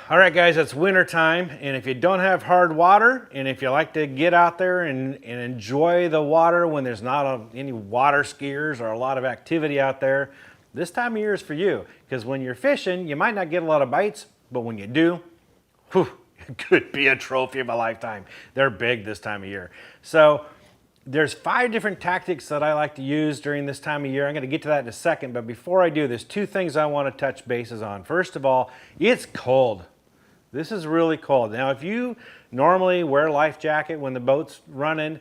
All right, guys, it's winter time, and if you don't have hard water, and if you like to get out there and enjoy the water when there's not any water skiers or a lot of activity out there, this time of year is for you. Because when you're fishing, you might not get a lot of bites, but when you do, whew, it could be a trophy of a lifetime. They're big this time of year. So there's 5 different tactics that I like to use during this time of year. I'm going to get to that in a second, but before I do, there's 2 things I want to touch bases on. First of all, it's cold. This is really cold. Now, if you normally wear a life jacket when the boat's running,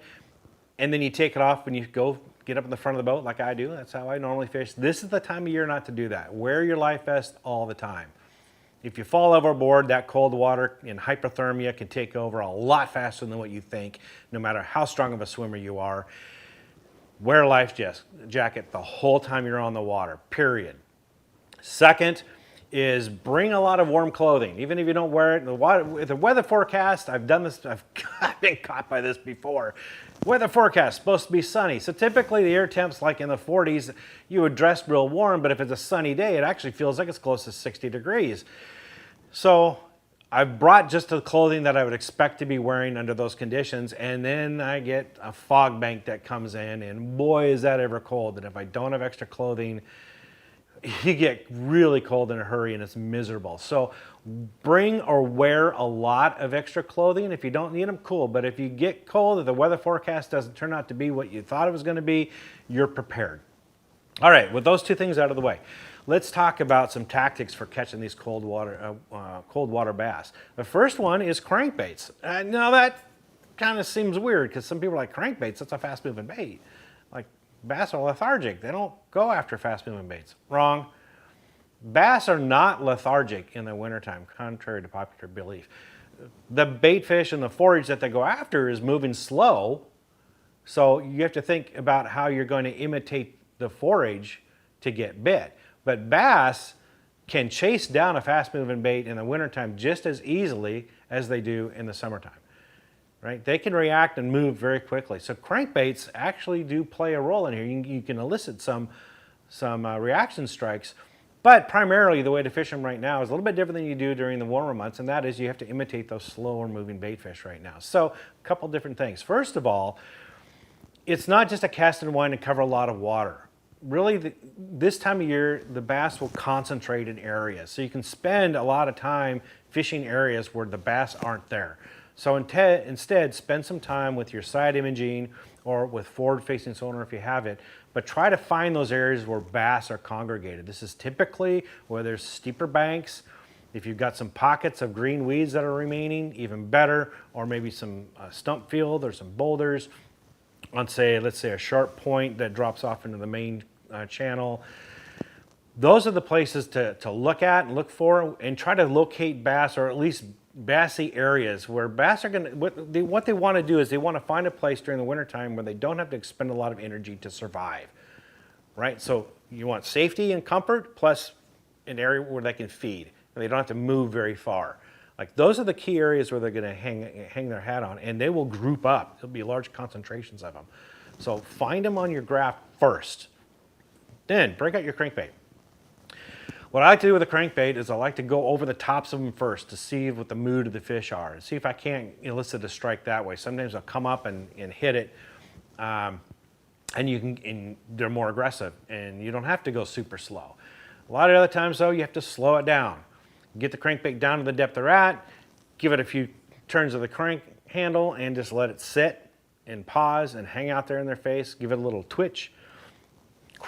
and then you take it off when you go get up in the front of the boat like I do, that's how I normally fish, this is the time of year not to do that. Wear your life vest all the time. If you fall overboard, that cold water and hypothermia can take over a lot faster than what you think, no matter how strong of a swimmer you are. Wear a life jacket the whole time you're on the water, period. Second is bring a lot of warm clothing, even if you don't wear it. With the weather forecast, I've done this, I've been caught by this before. Weather forecast, supposed to be sunny. So typically the air temps like in the 40s, you would dress real warm, but if it's a sunny day, it actually feels like it's close to 60 degrees. So I've brought just the clothing that I would expect to be wearing under those conditions, and then I get a fog bank that comes in, and boy, is that ever cold. And if I don't have extra clothing, you get really cold in a hurry and it's miserable. So bring or wear a lot of extra clothing. If you don't need them, cool. But if you get cold, if the weather forecast doesn't turn out to be what you thought it was going to be, you're prepared. All right, with those 2 things out of the way, let's talk about some tactics for catching these cold water bass. The first one is crankbaits. Now that kind of seems weird because some people are like, crankbaits, that's a fast moving bait. Like, bass are lethargic. They don't go after fast-moving baits. Wrong. Bass are not lethargic in the wintertime, contrary to popular belief. The bait fish and the forage that they go after is moving slow, so you have to think about how you're going to imitate the forage to get bit. But bass can chase down a fast-moving bait in the wintertime just as easily as they do in the summertime. Right? They can react and move very quickly. So crankbaits actually do play a role in here. You can elicit some reaction strikes, but primarily the way to fish them right now is a little bit different than you do during the warmer months, and that is you have to imitate those slower moving bait fish right now. So a couple different things. First of all, it's not just a cast and wind and cover a lot of water. Really, this time of year, the bass will concentrate in areas. So you can spend a lot of time fishing areas where the bass aren't there. So instead, spend some time with your side imaging or with forward-facing sonar if you have it, but try to find those areas where bass are congregated. This is typically where there's steeper banks. If you've got some pockets of green weeds that are remaining, even better, or maybe some stump field or some boulders on, let's say a sharp point that drops off into the main channel. Those are the places to look at and look for and try to locate bass, or at least bassy areas where bass are going to, what they want to do is they want to find a place during the wintertime where they don't have to expend a lot of energy to survive, right? So you want safety and comfort plus an area where they can feed and they don't have to move very far. Like, those are the key areas where they're going to hang their hat on, and they will group up. There'll be large concentrations of them. So find them on your graph first. Then break out your crankbait. What I like to do with a crankbait is I like to go over the tops of them first to see what the mood of the fish are and see if I can't elicit a strike that way. Sometimes I'll come up and hit it, and they're more aggressive, and you don't have to go super slow. A lot of other times, though, you have to slow it down. Get the crankbait down to the depth they're at, give it a few turns of the crank handle, and just let it sit and pause and hang out there in their face. Give it a little twitch,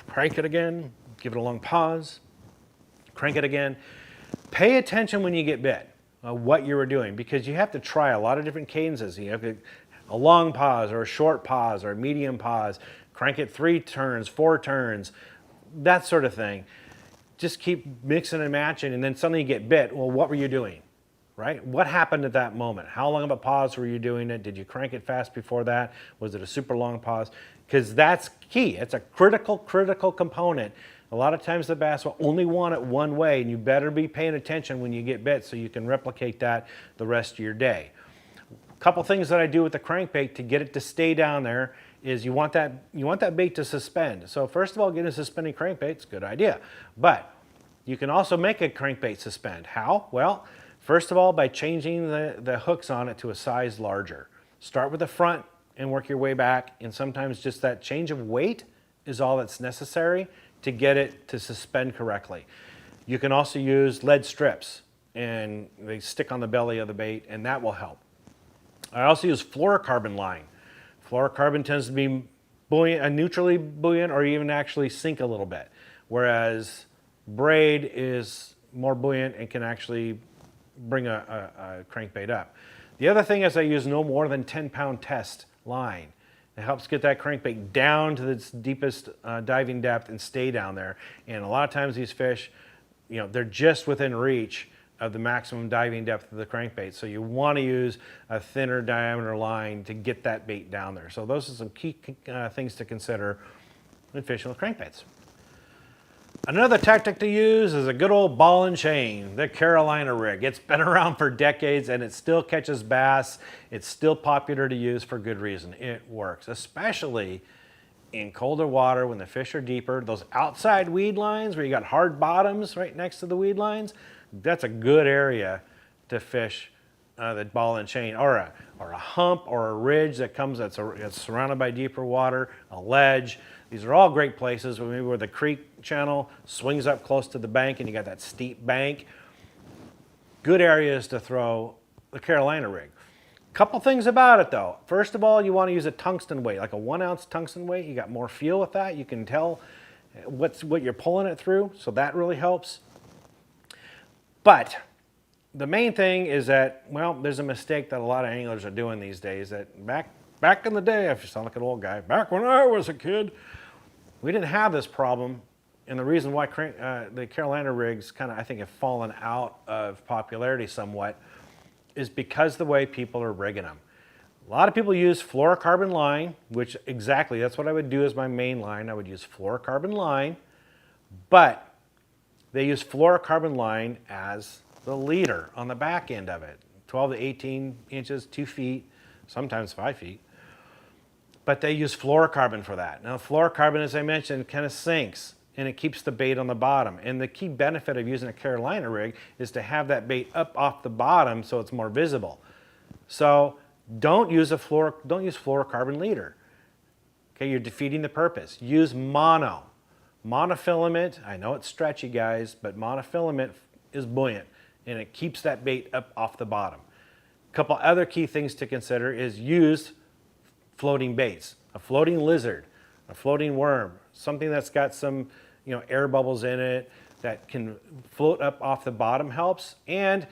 crank it again, give it a long pause, crank it again. Pay attention when you get bit, what you were doing, because you have to try a lot of different cadences. You have a long pause or a short pause or a medium pause, crank it 3 turns, 4 turns, that sort of thing. Just keep mixing and matching, and then suddenly you get bit. Well, what were you doing, right? What happened at that moment? How long of a pause were you doing it? Did you crank it fast before that? Was it a super long pause? Because that's key. It's a critical component. A lot of times the bass will only want it one way, and you better be paying attention when you get bit so you can replicate that the rest of your day. A couple things that I do with the crankbait to get it to stay down there is you want that bait to suspend. So first of all, getting a suspending crankbait is a good idea. But you can also make a crankbait suspend. How? Well, First of all, by changing the hooks on it to a size larger. Start with the front and work your way back, and sometimes just that change of weight is all that's necessary to get it to suspend correctly. You can also use lead strips, and they stick on the belly of the bait, and that will help. I also use fluorocarbon line. Fluorocarbon tends to be buoyant, neutrally buoyant, or even actually sink a little bit, whereas braid is more buoyant and can actually bring a crankbait up. The other thing is I use no more than 10-pound test line. It helps get that crankbait down to its deepest diving depth and stay down there. And a lot of times these fish, you know, they're just within reach of the maximum diving depth of the crankbait. So you want to use a thinner diameter line to get that bait down there. So those are some key things to consider when fishing with crankbaits. Another tactic to use is a good old ball and chain, the Carolina rig. It's been around for decades and it still catches bass. It's still popular to use for good reason. It works, especially in colder water when the fish are deeper. Those outside weed lines where you got hard bottoms right next to the weed lines, that's a good area to fish the ball and chain, or a hump or a ridge that comes that's surrounded by deeper water, a ledge. These are all great places, maybe where the creek channel swings up close to the bank and you got that steep bank. Good areas to throw the Carolina rig. Couple things about it though. First of all, you want to use a tungsten weight, like a 1 ounce tungsten weight. You got more feel with that. You can tell what you're pulling it through, so that really helps. But the main thing is that, well, there's a mistake that a lot of anglers are doing these days. That back in the day, if you sound like an old guy, back when I was a kid, we didn't have this problem. And the reason why the Carolina rigs kind of, I think, have fallen out of popularity somewhat is because the way people are rigging them. A lot of people use fluorocarbon line, which exactly, that's what I would do as my main line. I would use fluorocarbon line, but they use fluorocarbon line as the leader on the back end of it. 12 to 18 inches, 2 feet, sometimes 5 feet. But they use fluorocarbon for that. Now fluorocarbon, as I mentioned, kind of sinks and it keeps the bait on the bottom. And the key benefit of using a Carolina rig is to have that bait up off the bottom so it's more visible. So don't use fluorocarbon leader. Okay, you're defeating the purpose. Use mono. Monofilament, I know it's stretchy guys, but monofilament is buoyant and it keeps that bait up off the bottom. A couple other key things to consider is use floating baits, a floating lizard, a floating worm, something that's got some, you know, air bubbles in it that can float up off the bottom helps. And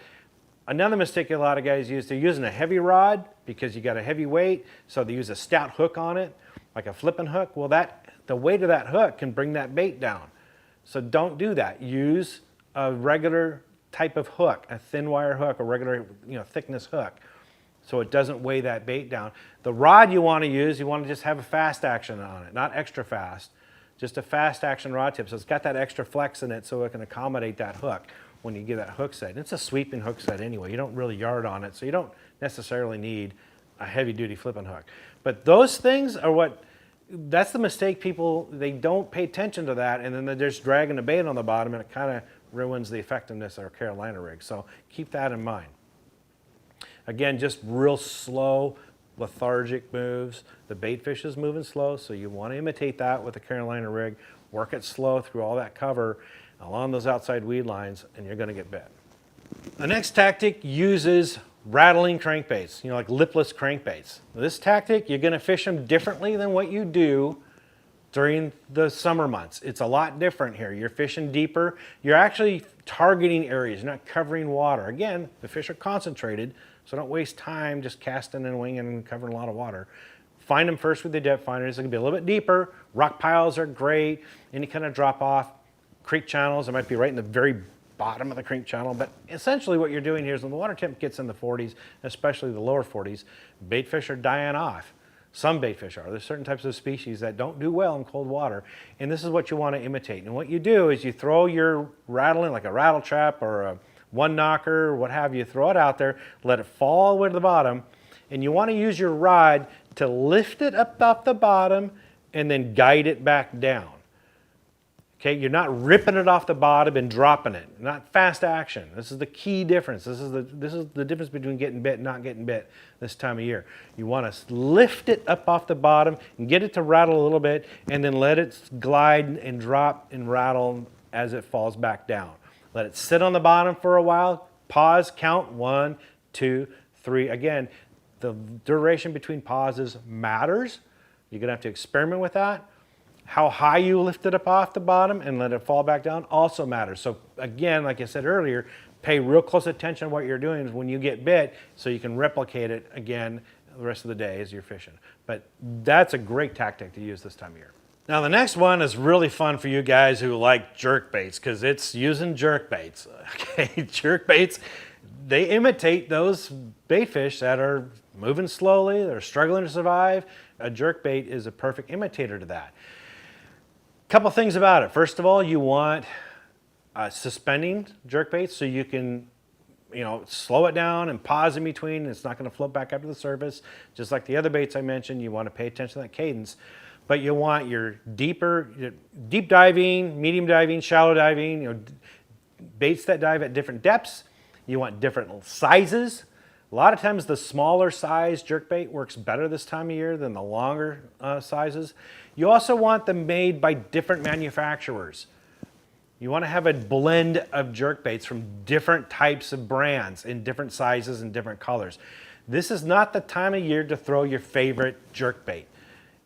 another mistake a lot of guys use, they're using a heavy rod because you got a heavy weight, so they use a stout hook on it, like a flipping hook. Well, the weight of that hook can bring that bait down. So don't do that. Use a regular type of hook, a thin wire hook, a regular, you know, thickness hook, so it doesn't weigh that bait down. The rod you want to use, you want to just have a fast action on it, not extra fast, just a fast action rod tip. So it's got that extra flex in it so it can accommodate that hook when you get that hook set. And it's a sweeping hook set anyway. You don't really yard on it, so you don't necessarily need a heavy duty flipping hook. But those things are that's the mistake people, they don't pay attention to that, and then they're just dragging the bait on the bottom and it kind of ruins the effectiveness of our Carolina rig. So keep that in mind. Again, just real slow, lethargic moves. The bait fish is moving slow, so you want to imitate that with the Carolina rig. Work it slow through all that cover along those outside weed lines, and you're going to get bit. The next tactic uses rattling crankbaits, you know, like lipless crankbaits. This tactic, you're going to fish them differently than what you do during the summer months. It's a lot different here. You're fishing deeper. You're actually targeting areas. You're not covering water. Again, the fish are concentrated, so don't waste time just casting and winging and covering a lot of water. Find them first with the depth finders. It's going to be a little bit deeper. Rock piles are great. Any kind of drop off. Creek channels, it might be right in the very bottom of the creek channel, but essentially what you're doing here is when the water temp gets in the 40s, especially the lower 40s, bait fish are dying off. Some bait fish are. There's certain types of species that don't do well in cold water, and this is what you want to imitate. And what you do is you throw your rattling, like a rattle trap or a one knocker, what have you, throw it out there, let it fall all the way to the bottom, and you want to use your rod to lift it up off the bottom and then guide it back down. Okay, you're not ripping it off the bottom and dropping it. Not fast action. This is the key difference. This is the difference between getting bit and not getting bit this time of year. You want to lift it up off the bottom and get it to rattle a little bit, and then let it glide and drop and rattle as it falls back down. Let it sit on the bottom for a while. Pause, count 1, 2, 3. Again, the duration between pauses matters. You're going to have to experiment with that. How high you lift it up off the bottom and let it fall back down also matters. So again, like I said earlier, pay real close attention to what you're doing when you get bit so you can replicate it again the rest of the day as you're fishing. But that's a great tactic to use this time of year. Now the next one is really fun for you guys who like jerk baits, because it's using jerk baits. Okay, jerk baits, they imitate those bait fish that are moving slowly, they're struggling to survive. A jerk bait is a perfect imitator to that. Couple things about it. First of all, you want suspending jerk baits so you can, slow it down and pause in between, and it's not going to float back up to the surface. Just like the other baits I mentioned, you want to pay attention to that cadence. But you want your deep diving, medium diving, shallow diving, baits that dive at different depths. You want different sizes. A lot of times the smaller size jerkbait works better this time of year than the longer sizes. You also want them made by different manufacturers. You want to have a blend of jerkbaits from different types of brands in different sizes and different colors. This is not the time of year to throw your favorite jerkbait.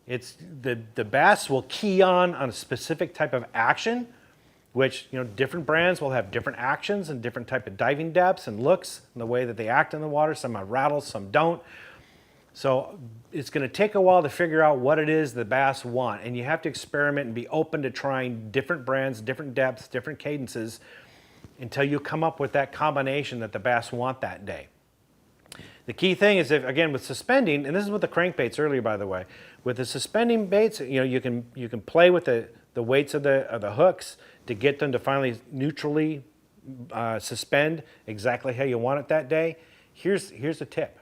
It's the bass will key on a specific type of action, which different brands will have different actions and different type of diving depths and looks and the way that they act in the water. Some have rattles, some don't. So it's going to take a while to figure out what it is the bass want, and you have to experiment and be open to trying different brands, different depths, different cadences until you come up with that combination that the bass want that day. The key thing is, if again with suspending, and this is with the crankbaits earlier, by the way, with the suspending baits, you can play with the weights of the hooks to get them to finally neutrally suspend exactly how you want it that day. Here's a tip.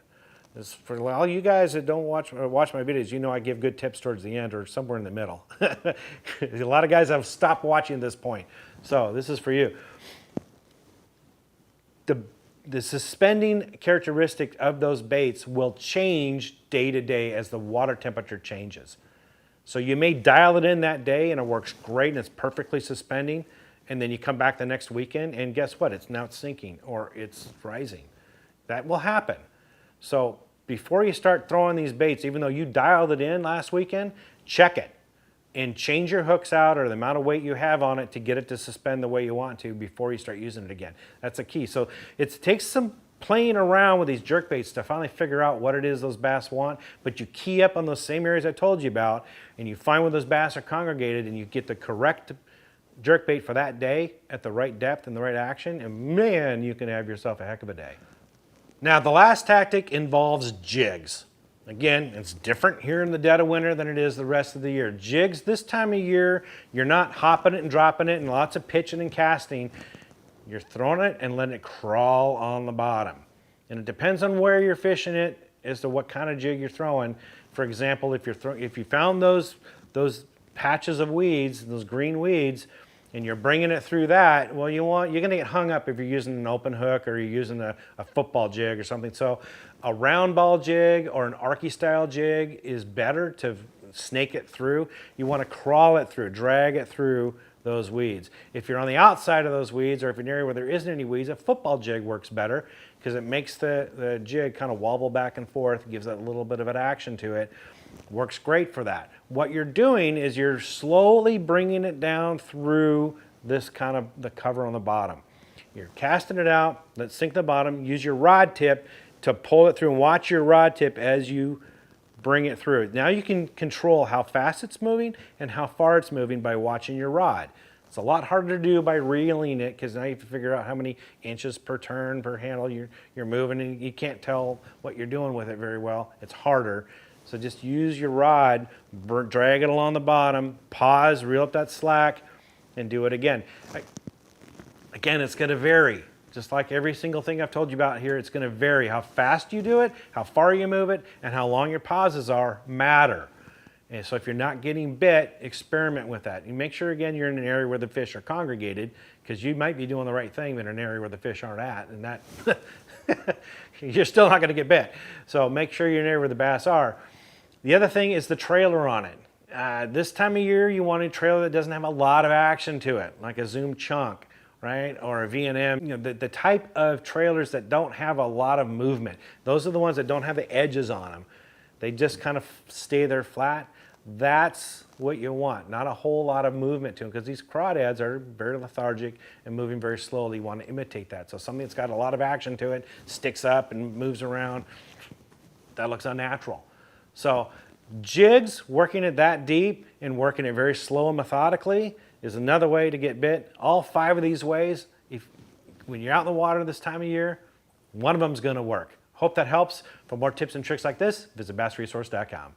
This, for all you guys that don't watch my videos, I give good tips towards the end or somewhere in the middle. A lot of guys have stopped watching at this point. So this is for you. The suspending characteristic of those baits will change day to day as the water temperature changes. So you may dial it in that day and it works great and it's perfectly suspending, and then you come back the next weekend and guess what? It's sinking or it's rising. That will happen. So before you start throwing these baits, even though you dialed it in last weekend, check it and change your hooks out or the amount of weight you have on it to get it to suspend the way you want to before you start using it again. That's the key. So it takes some playing around with these jerk baits to finally figure out what it is those bass want, but you key up on those same areas I told you about, and you find where those bass are congregated, and you get the correct jerk bait for that day at the right depth and the right action, and man, you can have yourself a heck of a day. Now, the last tactic involves jigs. Again, it's different here in the dead of winter than it is the rest of the year. Jigs, this time of year, you're not hopping it and dropping it and lots of pitching and casting. You're throwing it and letting it crawl on the bottom. And it depends on where you're fishing it as to what kind of jig you're throwing. For example, if you found those patches of weeds, those green weeds, and you're bringing it through that, well, you're going to get hung up if you're using an open hook or you're using a football jig or something. So a round ball jig or an Arky style jig is better to snake it through. You want to crawl it through, drag it through those weeds. If you're on the outside of those weeds, or if you're in an area where there isn't any weeds, a football jig works better because it makes the jig kind of wobble back and forth, gives that little bit of an action to it. Works great for that. What you're doing is you're slowly bringing it down through this kind of the cover on the bottom. You're casting it out, let it sink to the bottom, use your rod tip to pull it through and watch your rod tip as you bring it through. Now you can control how fast it's moving and how far it's moving by watching your rod. It's a lot harder to do by reeling it because now you have to figure out how many inches per turn, per handle you're moving, and you can't tell what you're doing with it very well. It's harder. So just use your rod, drag it along the bottom, pause, reel up that slack, and do it again. Again, it's going to vary. Just like every single thing I've told you about here, it's going to vary. How fast you do it, how far you move it, and how long your pauses are matter. And so if you're not getting bit, experiment with that. You make sure, again, you're in an area where the fish are congregated, because you might be doing the right thing, but in an area where the fish aren't at, and that you're still not going to get bit. So make sure you're in an area where the bass are. The other thing is the trailer on it. This time of year, you want a trailer that doesn't have a lot of action to it, like a Zoom Chunk, right? Or a V&M. You know, the type of trailers that don't have a lot of movement. Those are the ones that don't have the edges on them. They just kind of stay there flat. That's what you want, not a whole lot of movement to them, because these crawdads are very lethargic and moving very slowly. You want to imitate that. So something that's got a lot of action to it, sticks up and moves around, that looks unnatural. So jigs, working it that deep and working it very slow and methodically is another way to get bit. All 5 of these ways, when you're out in the water this time of year, one of them is going to work. Hope that helps. For more tips and tricks like this, visit bassresource.com.